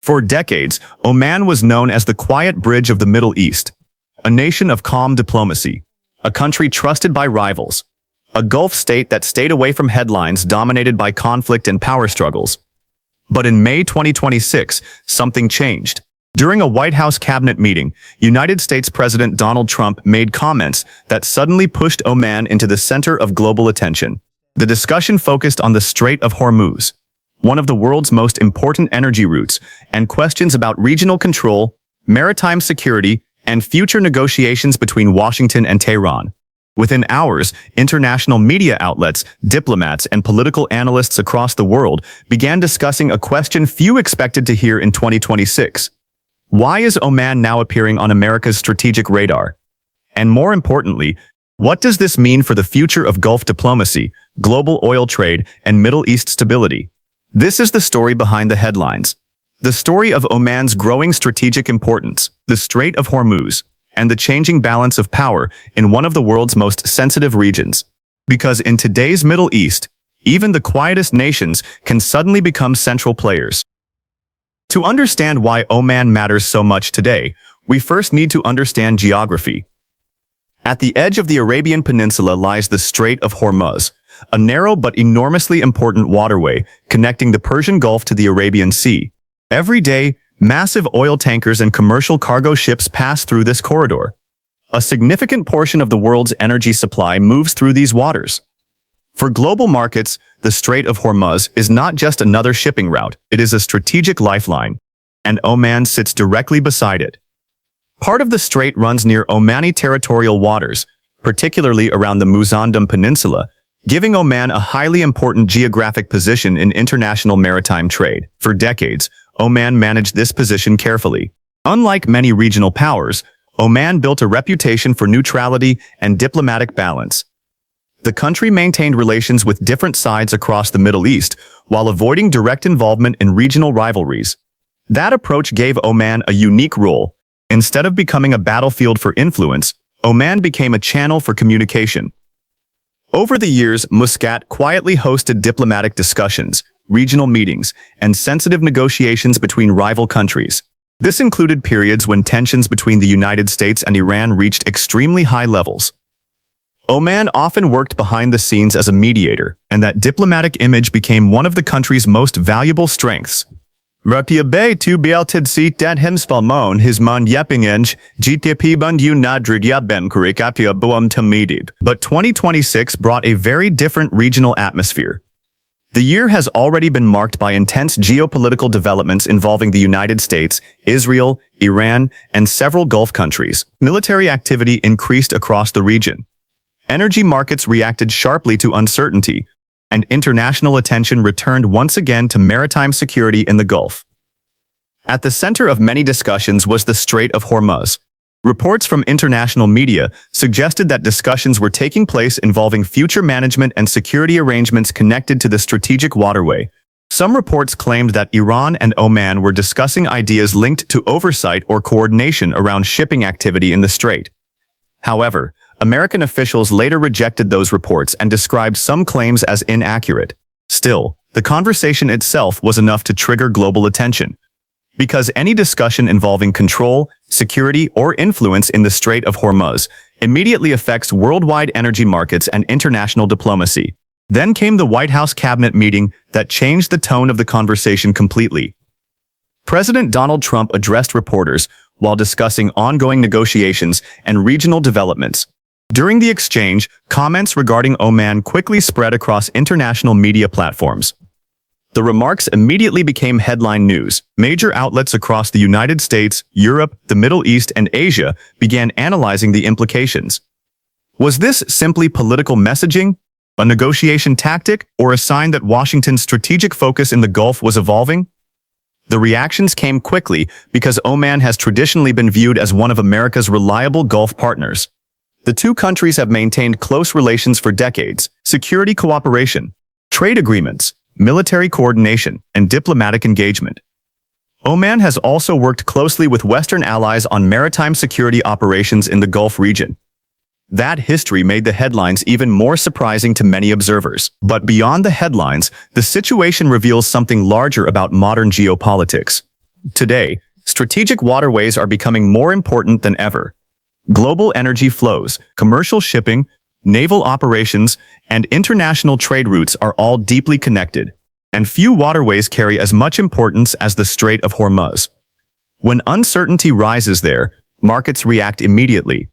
For decades, Oman was known as the quiet bridge of the Middle East, a nation of calm diplomacy, a country trusted by rivals, a Gulf state that stayed away from headlines dominated by conflict and power struggles. But in May 2026, something changed. During a White House cabinet meeting, United States President Donald Trump made comments that suddenly pushed Oman into the center of global attention. The discussion focused on the Strait of Hormuz, one of the world's most important energy routes, and questions about regional control, maritime security, and future negotiations between Washington and Tehran. Within hours, international media outlets, diplomats, and political analysts across the world began discussing a question few expected to hear in 2026. Why is Oman now appearing on America's strategic radar? And more importantly, what does this mean for the future of Gulf diplomacy, global oil trade, and Middle East stability? This is the story behind the headlines. The story of Oman's growing strategic importance, the Strait of Hormuz, and the changing balance of power in one of the world's most sensitive regions. Because in today's Middle East, even the quietest nations can suddenly become central players. To understand why Oman matters so much today, we first need to understand geography. At the edge of the Arabian Peninsula lies the Strait of Hormuz, a narrow but enormously important waterway connecting the Persian Gulf to the Arabian Sea. Every day, massive oil tankers and commercial cargo ships pass through this corridor. A significant portion of the world's energy supply moves through these waters. For global markets, the Strait of Hormuz is not just another shipping route, it is a strategic lifeline, and Oman sits directly beside it. Part of the strait runs near Omani territorial waters, particularly around the Muzandam Peninsula, giving Oman a highly important geographic position in international maritime trade. For decades, Oman managed this position carefully. Unlike many regional powers, Oman built a reputation for neutrality and diplomatic balance. The country maintained relations with different sides across the Middle East while avoiding direct involvement in regional rivalries. That approach gave Oman a unique role. Instead of becoming a battlefield for influence, Oman became a channel for communication. Over the years, Muscat quietly hosted diplomatic discussions, regional meetings, and sensitive negotiations between rival countries. This included periods when tensions between the United States and Iran reached extremely high levels. Oman often worked behind the scenes as a mediator, and that diplomatic image became one of the country's most valuable strengths. Ratiabe tu bialtid seat dat hemspalmon his mon yepingenge, gtp bund u nadridia ben kurikatia buam tamidid. But 2026 brought a very different regional atmosphere. The year has already been marked by intense geopolitical developments involving the United States, Israel, Iran, and several Gulf countries. Military activity increased across the region. Energy markets reacted sharply to uncertainty, and international attention returned once again to maritime security in the Gulf. At the center of many discussions was the Strait of Hormuz. Reports from international media suggested that discussions were taking place involving future management and security arrangements connected to the strategic waterway. Some reports claimed that Iran and Oman were discussing ideas linked to oversight or coordination around shipping activity in the strait. However, American officials later rejected those reports and described some claims as inaccurate. Still, the conversation itself was enough to trigger global attention. Because any discussion involving control, security, or influence in the Strait of Hormuz immediately affects worldwide energy markets and international diplomacy. Then came the White House cabinet meeting that changed the tone of the conversation completely. President Donald Trump addressed reporters while discussing ongoing negotiations and regional developments. During the exchange, comments regarding Oman quickly spread across international media platforms. The remarks immediately became headline news. Major outlets across the United States, Europe, the Middle East, and Asia began analyzing the implications. Was this simply political messaging, a negotiation tactic, or a sign that Washington's strategic focus in the Gulf was evolving? The reactions came quickly because Oman has traditionally been viewed as one of America's reliable Gulf partners. The two countries have maintained close relations for decades: security cooperation, trade agreements, military coordination, and diplomatic engagement. Oman has also worked closely with Western allies on maritime security operations in the Gulf region. That history made the headlines even more surprising to many observers. But beyond the headlines, the situation reveals something larger about modern geopolitics. Today, strategic waterways are becoming more important than ever. Global energy flows, commercial shipping, naval operations, and international trade routes are all deeply connected, and few waterways carry as much importance as the Strait of Hormuz. When uncertainty rises there, markets react immediately.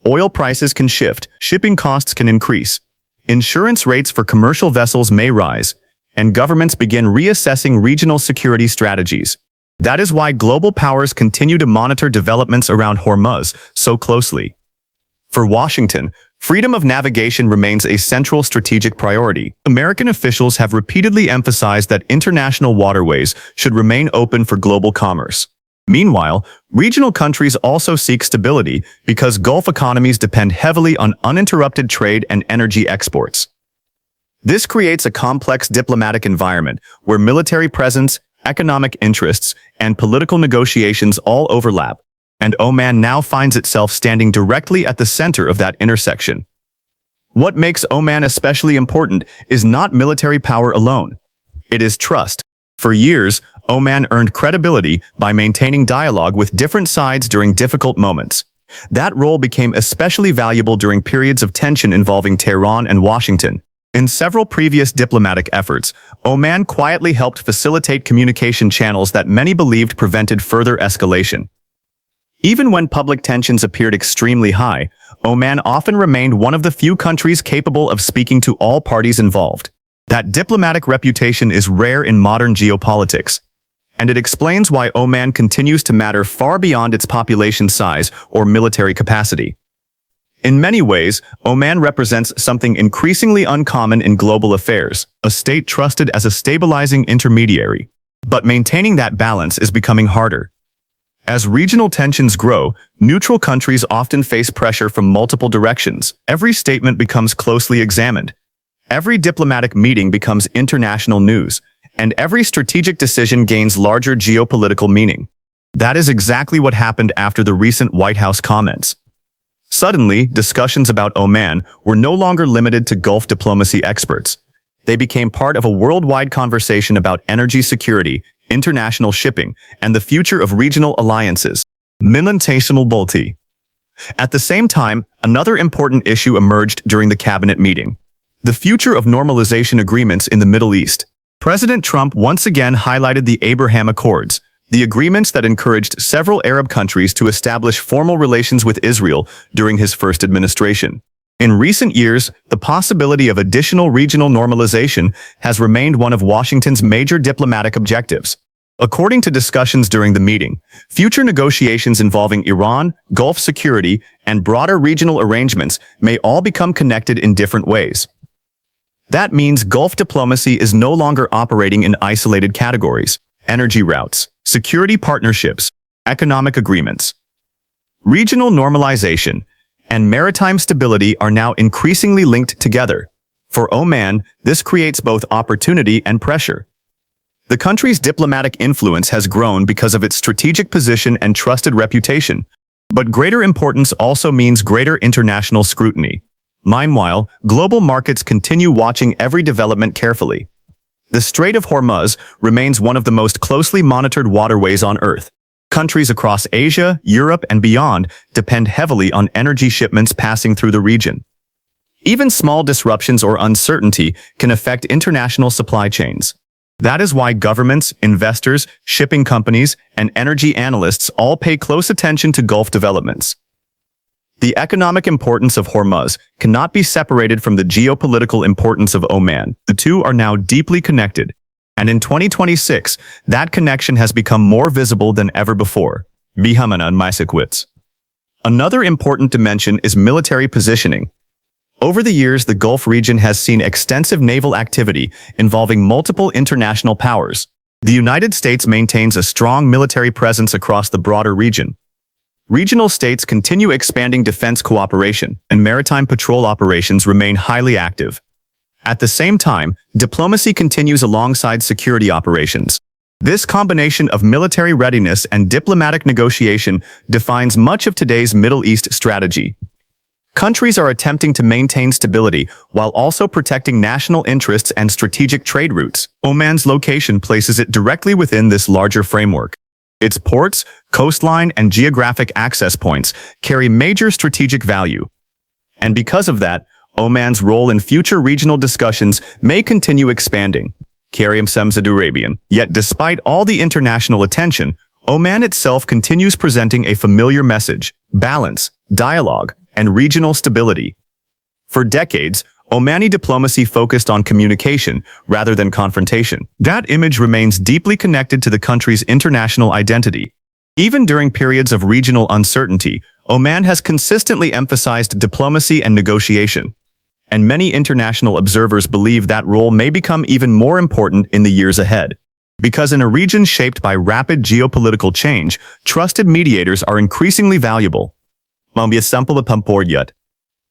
Oil prices can shift, shipping costs can increase, insurance rates for commercial vessels may rise, and governments begin reassessing regional security strategies. That is why global powers continue to monitor developments around Hormuz so closely. For Washington, freedom of navigation remains a central strategic priority. American officials have repeatedly emphasized that international waterways should remain open for global commerce. Meanwhile, regional countries also seek stability because Gulf economies depend heavily on uninterrupted trade and energy exports. This creates a complex diplomatic environment where military presence, economic interests, and political negotiations all overlap, and Oman now finds itself standing directly at the center of that intersection. What makes Oman especially important is not military power alone. It is trust. For years, Oman earned credibility by maintaining dialogue with different sides during difficult moments. That role became especially valuable during periods of tension involving Tehran and Washington. In several previous diplomatic efforts, Oman quietly helped facilitate communication channels that many believed prevented further escalation. Even when public tensions appeared extremely high, Oman often remained one of the few countries capable of speaking to all parties involved. That diplomatic reputation is rare in modern geopolitics, and it explains why Oman continues to matter far beyond its population size or military capacity. In many ways, Oman represents something increasingly uncommon in global affairs, a state trusted as a stabilizing intermediary. But maintaining that balance is becoming harder. As regional tensions grow, neutral countries often face pressure from multiple directions. Every statement becomes closely examined. Every diplomatic meeting becomes international news, and every strategic decision gains larger geopolitical meaning. That is exactly what happened after the recent White House comments. Suddenly, discussions about Oman were no longer limited to Gulf diplomacy experts. They became part of a worldwide conversation about energy security, international shipping, and the future of regional alliances. Militational Bolti. At the same time, another important issue emerged during the cabinet meeting: the future of normalization agreements in the Middle East. President Trump once again highlighted the Abraham Accords, the agreements that encouraged several Arab countries to establish formal relations with Israel during his first administration. In recent years, the possibility of additional regional normalization has remained one of Washington's major diplomatic objectives. According to discussions during the meeting, future negotiations involving Iran, Gulf security, and broader regional arrangements may all become connected in different ways. That means Gulf diplomacy is no longer operating in isolated categories: energy routes, security partnerships, economic agreements. Regional normalization and maritime stability are now increasingly linked together. For Oman, this creates both opportunity and pressure. The country's diplomatic influence has grown because of its strategic position and trusted reputation, but greater importance also means greater international scrutiny. Meanwhile, global markets continue watching every development carefully. The Strait of Hormuz remains one of the most closely monitored waterways on Earth. Countries across Asia, Europe, and beyond depend heavily on energy shipments passing through the region. Even small disruptions or uncertainty can affect international supply chains. That is why governments, investors, shipping companies, and energy analysts all pay close attention to Gulf developments. The economic importance of Hormuz cannot be separated from the geopolitical importance of Oman. The two are now deeply connected, and in 2026, that connection has become more visible than ever before. Another important dimension is military positioning. Over the years, the Gulf region has seen extensive naval activity involving multiple international powers. The United States maintains a strong military presence across the broader region. Regional states continue expanding defense cooperation, and maritime patrol operations remain highly active. At the same time, diplomacy continues alongside security operations. This combination of military readiness and diplomatic negotiation defines much of today's Middle East strategy. Countries are attempting to maintain stability while also protecting national interests and strategic trade routes. Oman's location places it directly within this larger framework. Its ports, coastline, and geographic access points carry major strategic value. And because of that, Oman's role in future regional discussions may continue expanding. Arabian. Yet despite all the international attention, Oman itself continues presenting a familiar message: balance, dialogue, and regional stability. For decades, Omani diplomacy focused on communication rather than confrontation. That image remains deeply connected to the country's international identity. Even during periods of regional uncertainty, Oman has consistently emphasized diplomacy and negotiation. And many international observers believe that role may become even more important in the years ahead. Because in a region shaped by rapid geopolitical change, trusted mediators are increasingly valuable.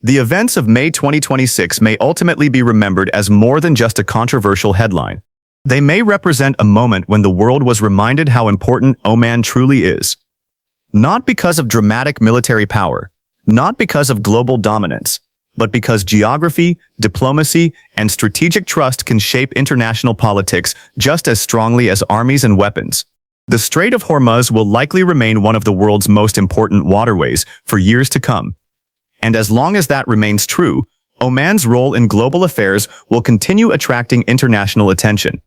The events of May 2026 may ultimately be remembered as more than just a controversial headline. They may represent a moment when the world was reminded how important Oman truly is. Not because of dramatic military power, not because of global dominance, but because geography, diplomacy, and strategic trust can shape international politics just as strongly as armies and weapons. The Strait of Hormuz will likely remain one of the world's most important waterways for years to come. And as long as that remains true, Oman's role in global affairs will continue attracting international attention.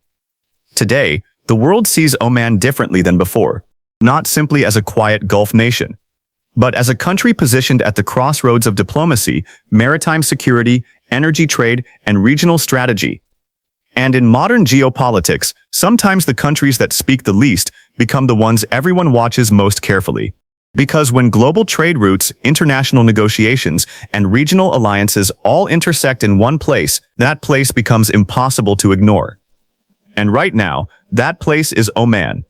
Today, the world sees Oman differently than before, not simply as a quiet Gulf nation, but as a country positioned at the crossroads of diplomacy, maritime security, energy trade, and regional strategy. And in modern geopolitics, sometimes the countries that speak the least become the ones everyone watches most carefully. Because when global trade routes, international negotiations, and regional alliances all intersect in one place, that place becomes impossible to ignore. And right now, that place is Oman.